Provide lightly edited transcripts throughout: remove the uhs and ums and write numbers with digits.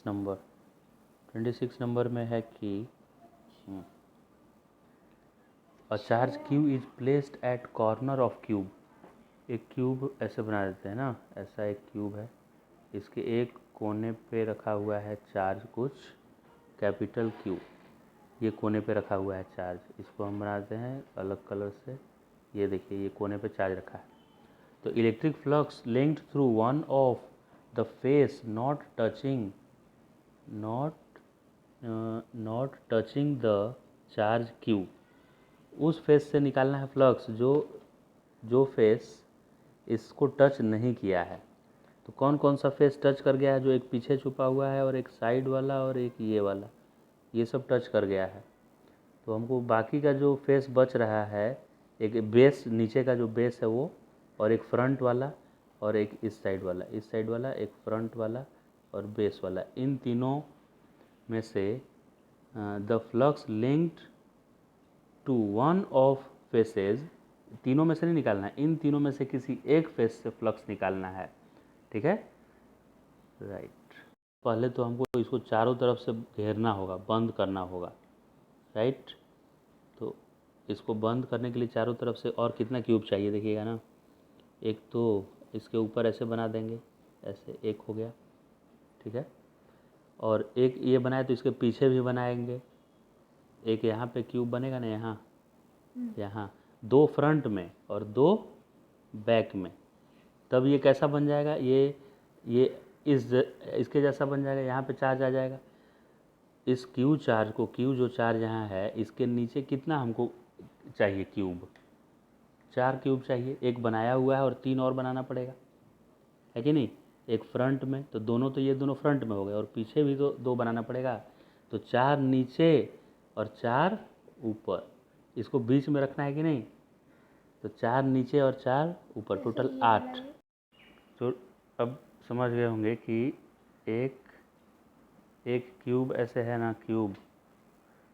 Number 26 number में है कि a charge Q is placed at corner of cube. एक क्यूब ऐसे बना देते हैं ना, ऐसा एक क्यूब है, इसके एक कोने पे रखा हुआ है चार्ज कुछ कैपिटल क्यू, ये कोने पे रखा हुआ है चार्ज, इसको हम बनाते हैं अलग कलर से। ये देखिए ये कोने पे चार्ज रखा है, तो electric flux linked through one of the face not touching the charge Q. उस फेस से निकालना है फ्लक्स जो फेस इसको टच नहीं किया है। तो कौन कौन सा फेस टच कर गया है? जो एक पीछे छुपा हुआ है और एक साइड वाला और एक ये वाला, ये सब टच कर गया है। तो हमको बाकी का जो फेस बच रहा है, एक बेस नीचे का जो बेस है वो, और एक फ्रंट वाला और एक इस साइड वाला, एक फ्रंट वाला और बेस वाला, इन तीनों में से the flux linked to one of faces, तीनों में से नहीं निकालना है, इन तीनों में से किसी एक फेस से फ्लक्स निकालना है। ठीक है, राइट। पहले तो हमको इसको चारों तरफ से घेरना होगा, बंद करना होगा, राइट। तो इसको बंद करने के लिए चारों तरफ से और कितना क्यूब चाहिए देखिएगा ना, एक तो इसके ऊपर ऐसे बना देंगे, ऐसे एक हो गया, ठीक है। और एक ये बनाए तो इसके पीछे भी बनाएंगे, एक यहाँ पे क्यूब बनेगा ना, यहाँ दो फ्रंट में और दो बैक में, तब ये कैसा बन जाएगा, ये इसके जैसा बन जाएगा। यहाँ पे चार्ज आ जाएगा, इस क्यू चार्ज को, क्यू जो चार्ज यहाँ है इसके नीचे कितना हमको चाहिए क्यूब, 4 क्यूब चाहिए। एक बनाया हुआ है और 3 और बनाना पड़ेगा, है कि नहीं। एक फ्रंट में, तो दोनों, तो ये दोनों फ्रंट में हो गए, और पीछे भी तो 2 बनाना पड़ेगा। तो 4 नीचे और 4 ऊपर, इसको बीच में रखना है कि नहीं। तो 4 नीचे और 4 ऊपर, टोटल 8। तो अब समझ गए होंगे कि एक क्यूब ऐसे है ना, क्यूब,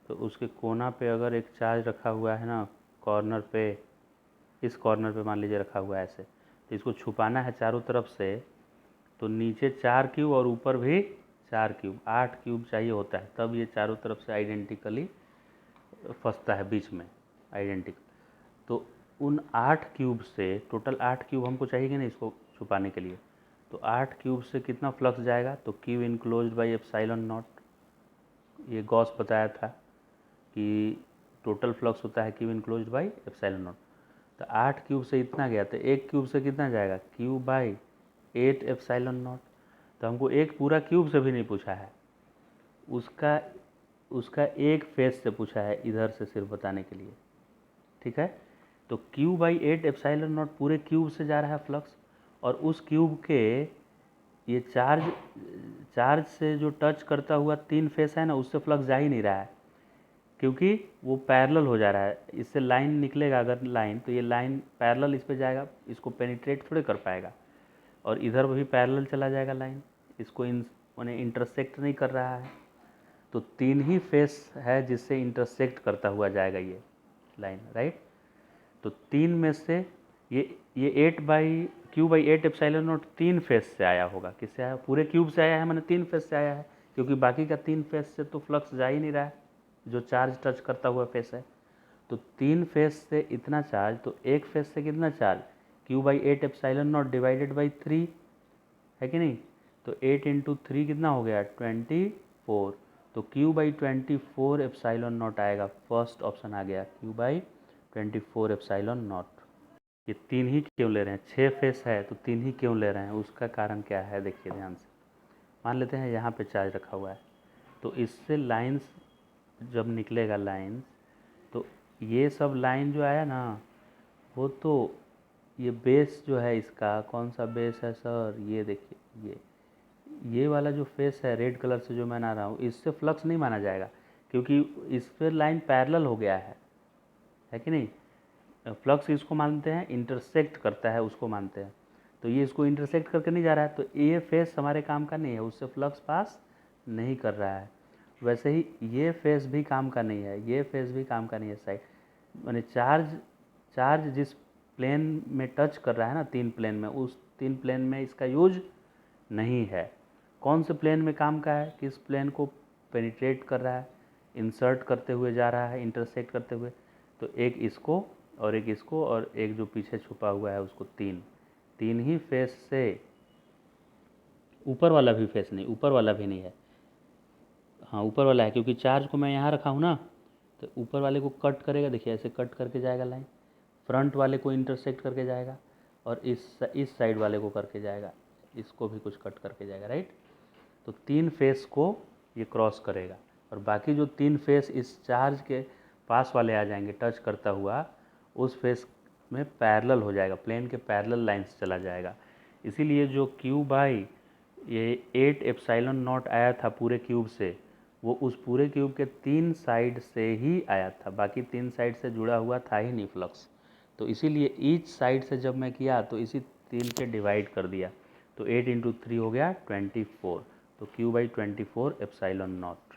तो उसके कोना पे अगर एक चार्ज रखा हुआ है ना, कॉर्नर पे, इस कॉर्नर पे मान लीजिए रखा हुआ है ऐसे, तो इसको छुपाना है चारों तरफ से। तो नीचे 4 क्यूब और ऊपर भी 4 क्यूब, 8 क्यूब चाहिए होता है, तब ये चारों तरफ से आइडेंटिकली फंसता है बीच में, आइडेंटिकल। तो उन 8 क्यूब से, टोटल 8 क्यूब हमको चाहिए कि नहीं इसको छुपाने के लिए। तो 8 क्यूब से कितना फ्लक्स जाएगा, तो Q enclosed by epsilon not, ये गॉस बताया था कि टोटल फ्लक्स होता है Q enclosed by epsilon not. तो 8 क्यूब से इतना गया, तो 1 क्यूब से कितना जाएगा, क्यू बाई 8 एप्सिलॉन नॉट। तो हमको एक पूरा क्यूब से भी नहीं पूछा है, उसका एक फेस से पूछा है, इधर से सिर्फ बताने के लिए, ठीक है। तो क्यू बाई 8 एप्सिलॉन नॉट पूरे क्यूब से जा रहा है फ्लक्स, और उस क्यूब के ये चार्ज से जो टच करता हुआ 3 फेस है ना, उससे फ्लक्स जा ही नहीं रहा है, क्योंकि वो पैरेलल हो जा रहा है। इससे लाइन निकलेगा अगर लाइन, तो ये लाइन पैरेलल इस पे जाएगा, इसको पेनिट्रेट थोड़े कर पाएगा, और इधर भी पैरेलल चला जाएगा लाइन, इसको माने इंटरसेक्ट नहीं कर रहा है। तो 3 ही फेस है जिससे इंटरसेक्ट करता हुआ जाएगा ये लाइन, राइट। तो 3 में से ये 8 by Q by 8 epsilon not 3 face से आया होगा। किससे आया, पूरे क्यूब से आया है, मैंने 3 फेस से आया है, क्योंकि बाकी का 3 फेस से तो फ्लक्स जा ही नहीं रहा है, जो चार्ज टच करता हुआ फेस है। तो 3 फेस से इतना चार्ज, तो एक फेस से कितना charge, Q by 8 epsilon not divided by 3, है कि नहीं। तो 8 इंटू 3 कितना हो गया, 24। तो क्यू बाई 24 एप्सिलॉन नॉट आएगा, फर्स्ट ऑप्शन आ गया, क्यू बाई 24 एप्सिलॉन नॉट। ये 3 ही क्यों ले रहे हैं, 6 फेस है तो 3 ही क्यों ले रहे हैं, उसका कारण क्या है देखिए ध्यान से। मान लेते हैं यहाँ पे चार्ज रखा हुआ है, तो इससे लाइंस जब निकलेगा लाइंस, तो ये सब लाइन जो आया ना, वो तो ये बेस जो है इसका, कौन सा बेस है सर, ये देखिए, ये वाला जो फेस है रेड कलर से जो मैं बना रहा हूँ, इससे फ्लक्स नहीं माना जाएगा, क्योंकि इस पर लाइन पैरेलल हो गया है कि नहीं। फ्लक्स इसको मानते हैं इंटरसेक्ट करता है, उसको मानते हैं। तो ये इसको इंटरसेक्ट करके नहीं जा रहा है, तो ये फेस हमारे काम का नहीं है, उससे फ्लक्स पास नहीं कर रहा है। वैसे ही ये फेस भी काम का नहीं है, ये फेस भी काम का नहीं है साइड, माने चार्ज जिस प्लेन में टच कर रहा है ना, 3 प्लेन में, उस 3 प्लेन में इसका यूज नहीं है। कौन से प्लेन में काम का है, किस प्लेन को पेनिट्रेट कर रहा है, इंसर्ट करते हुए जा रहा है, इंटरसेक्ट करते हुए, तो एक इसको और एक इसको और एक जो पीछे छुपा हुआ है उसको, तीन ही फेस से, ऊपर वाला भी फेस नहीं, ऊपर वाला भी नहीं है, हाँ ऊपर वाला है क्योंकि चार्ज को मैं यहाँ रखा हूँ ना, तो ऊपर वाले को कट करेगा, देखिए ऐसे कट करके जाएगा लाइन, फ्रंट वाले को इंटरसेक्ट करके जाएगा और इस साइड वाले को करके जाएगा, इसको भी कुछ कट करके जाएगा, राइट। तो 3 फेस को ये क्रॉस करेगा और बाकी जो 3 फेस इस चार्ज के पास वाले आ जाएंगे टच करता हुआ, उस फेस में पैरेलल हो जाएगा, प्लेन के पैरेलल लाइंस चला जाएगा। इसीलिए जो क्यू बाई ये 8 एप्सिलॉन नॉट आया था पूरे क्यूब से, वो उस पूरे क्यूब के 3 साइड से ही आया था, बाकी 3 साइड से जुड़ा हुआ था ही नहीं फ्लक्स। तो इसीलिए ईच साइड से जब मैं किया तो इसी 3 से डिवाइड कर दिया, तो 8 × 3 हो गया 24, तो क्यू बाई 24 एप्सिलॉन नॉट।